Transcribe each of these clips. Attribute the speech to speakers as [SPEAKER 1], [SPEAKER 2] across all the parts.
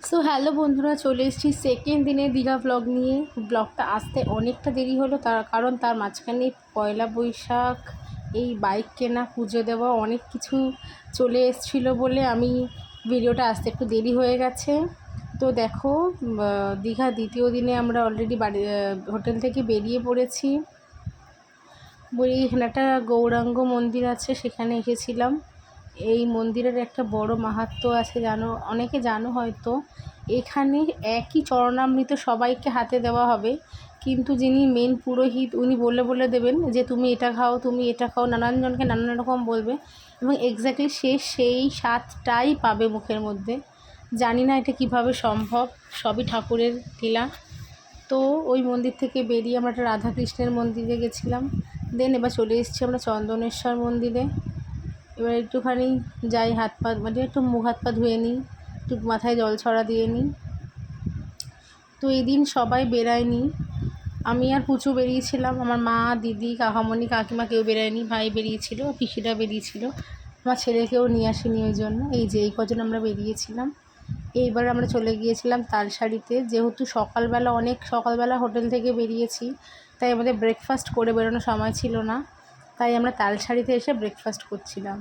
[SPEAKER 1] So hello বন্ধুরা, চলে এসেছি সেকেন্ড দিনে দীঘা ব্লগ নিয়ে। ব্লগটা আসতে অনেকটা দেরি হলো, কারণ তার মাঝখানে পয়লা বৈশাখ, এই বাইক কেনা, পুজো দেওয়া, অনেক কিছু চলে এসেছিলো বলে আমি ভিডিওটা আসতে একটু দেরি হয়ে গেছে। তো দেখো, দীঘা দ্বিতীয় দিনে আমরা অলরেডি হোটেল থেকে বেরিয়ে পড়েছি। এখানে একটা গৌরাঙ্গ মন্দির আছে, সেখানে এসেছিলাম। এই মন্দিরের একটা বড় মাহাত্ম্য আছে, অনেকে জানো হয়তো। এখানে একই চরণামৃত সবাইকে হাতে দেওয়া হবে, কিন্তু যিনি মেন পুরোহিত উনি বলে বলে দেবেন যে তুমি এটা খাও, তুমি এটা খাও, নানানজনকে নানান রকম বলবে, এবং এক্স্যাক্টলি সেই স্বাদটাই পাবে মুখের মধ্যে। জানি না এটা কিভাবে সম্ভব, সবই ঠাকুরের লীলা। তো ওই মন্দির থেকে বেরিয়ে আমরা একটা রাধাকৃষ্ণের মন্দিরে গেছিলাম। এবার চলে এসেছি আমরা চন্দনেশ্বর মন্দিরে। এবার একটুখানি যাই, হাত পা মানে একটু মুখ হাত পা ধুয়ে নিই, একটু মাথায় জল ছড়া দিয়ে নিই। তো এই দিন সবাই বেরায়নি, আমি আর পুচু বেরিয়েছিলাম। আমার মা, দিদি, কাকামণি, কাকিমা কেউ বেরায়নি। ভাই বেরিয়েছিল, পিসিরা বেরিয়েছিল, আমার ছেলেকেও নিয়ে আসেনি। ওই জন্য এই কজন আমরা বেরিয়েছিলাম। এইবার আমরা চলে গিয়েছিলাম তালসারিতে। যেহেতু অনেক সকালবেলা হোটেল থেকে বেরিয়েছি, তাই আমাদের ব্রেকফাস্ট করে বেরোনোর সময় ছিল না, তাই আমরা তালসারিতে এসে ব্রেকফাস্ট করছিলাম।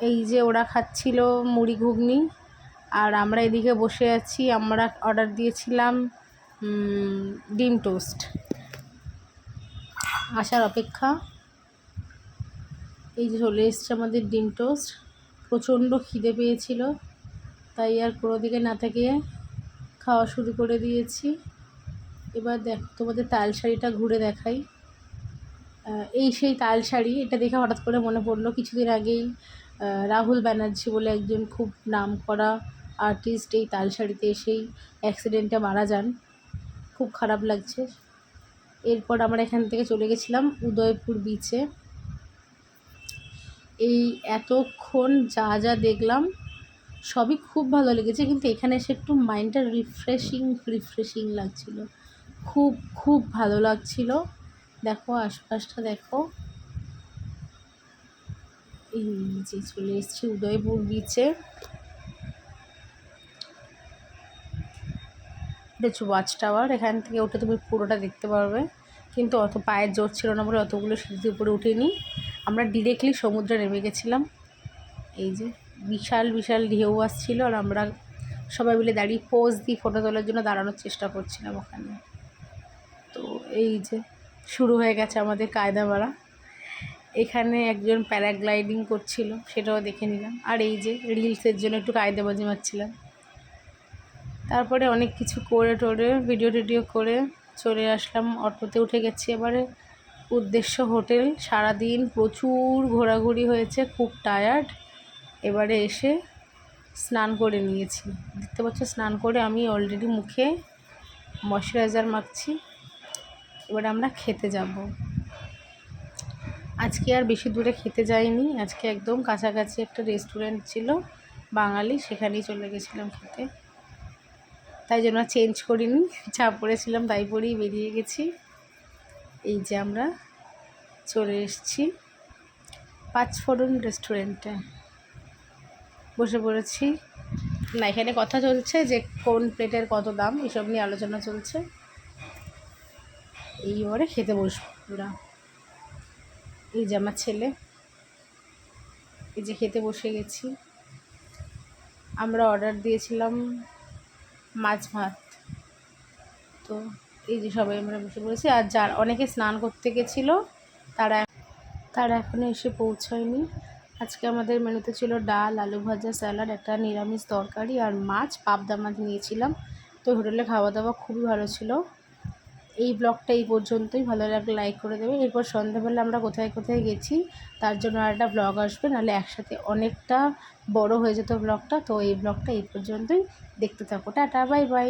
[SPEAKER 1] এই যে ওরা খাচ্ছিল মুড়ি ঘুগনি, আর আমরা এদিকে বসে আছি। আমরা অর্ডার দিয়েছিলাম ডিম টোস্ট, আসার অপেক্ষা। এই যে চলে এসছে আমাদের ডিম টোস্ট। প্রচণ্ড খিদে পেয়েছিল, তাই আর কোনো দিকে না থেকে খাওয়া শুরু করে দিয়েছি। এবার দেখো, তোমাদের তালসারিটা ঘুরে দেখাই। এই সেই তালসারি। এটা দেখে হঠাৎ করে মনে পড়লো, কিছুদিন আগেই রাহুল ব্যানার্জি বলে একজন খুব নামকরা আর্টিস্ট এই তালসারিতে এসেই অ্যাক্সিডেন্টে মারা যান। খুব খারাপ লাগছে। এরপর আমরা এখান থেকে চলে গেছিলাম উদয়পুর বিচে। এই এতক্ষণ যা যা দেখলাম সবই খুব ভালো লেগেছে, কিন্তু এখানে এসে একটু মাইন্ডটা রিফ্রেশিং লাগছিল। খুব খুব ভালো লাগছিল। দেখো আশপাশটা দেখো। এই যে চলে এসেছি উদয়পুর বিচে। এটা হচ্ছে ওয়াচ টাওয়ার। এখান থেকে উঠে তুমি পুরোটা দেখতে পারবে, কিন্তু অত পায়ের জোর ছিল না বলে অতগুলো সিঁড়িতে উপরে উঠিনি। আমরা ডিরেক্টলি সমুদ্রে নেমে গেছিলাম। এই যে বিশাল বিশাল ঢেউ আসছিল, আর আমরা সবাই মিলে দাঁড়িয়ে পোজ দিয়ে ফটো তোলার জন্য দাঁড়ানোর চেষ্টা করছিলাম ওখানে। তো এই যে শুরু হয়ে গেছে আমাদের কায়দা মারা। এখানে একজন প্যারাগ্লাইডিং করছিল, সেটাও দেখে নিলাম। আর এই যে রিলসের জন্য একটু কায়দাবাজি মারছিলাম। তারপরে অনেক কিছু করে টোরে ভিডিও করে চলে আসলাম। অটোতে উঠে গেছি। এবারে উদ্দেশ্য হোটেল। সারাদিন প্রচুর ঘোরাঘুরি হয়েছে, খুব টায়ার্ড। এবারে এসে স্নান করে নিয়েছি। দেখতে পাচ্ছ, স্নান করে আমি অলরেডি মুখে ময়শ্চারাইজার মাখছি। এবারে আমরা খেতে যাব। আজকে আর বেশি দূরে খেতে যাইনি, আজকে একদম কাছাকাছি একটা রেস্টুরেন্ট ছিল বাঙালি, সেখানেই চলে গেছিলাম খেতে। তাই জন্য চেঞ্জ করিনি, যা পরেছিলাম তাই পরেই বেরিয়ে গেছি। এই যে আমরা চলে এসেছি পাঁচফোড়ন রেস্টুরেন্টে, বসে পড়েছি। না, এখানে কথা চলছে যে কোন প্লেটের কত দাম, এসব নিয়ে আলোচনা চলছে। এইবারে খেতে বসবো পুরা। এই যে আমার ছেলে, এই যে খেতে বসে গেছি। আমরা অর্ডার দিয়েছিলাম মাছ ভাত। তো এই যে সবাই আমরা বসে পড়েছি। আর অনেকে স্নান করতে গেছিলো, তারা এখনো এসে পৌঁছায়নি। আজকে আমাদের মেনুতে ছিল ডাল, আলু ভাজা, স্যালাড, একটা নিরামিষ তরকারি আর মাছ, পাবদা মাছ নিয়েছিলাম। তো হোটেলে খাওয়া দাওয়া খুবই ভালো ছিল। এই ব্লগটা এই পর্যন্তই। ভালো লাগলে লাইক করে দেবে। এরপর সন্ধ্যাবেলা আমরা কোথায় কোথায় গেছি তার জন্য আর একটা ব্লগ আসবে, নাহলে একসাথে অনেকটা বড় হয়ে যেত ব্লগটা। তো এই ব্লগটা এই পর্যন্তই, দেখতে থাকো। Tata, bye bye.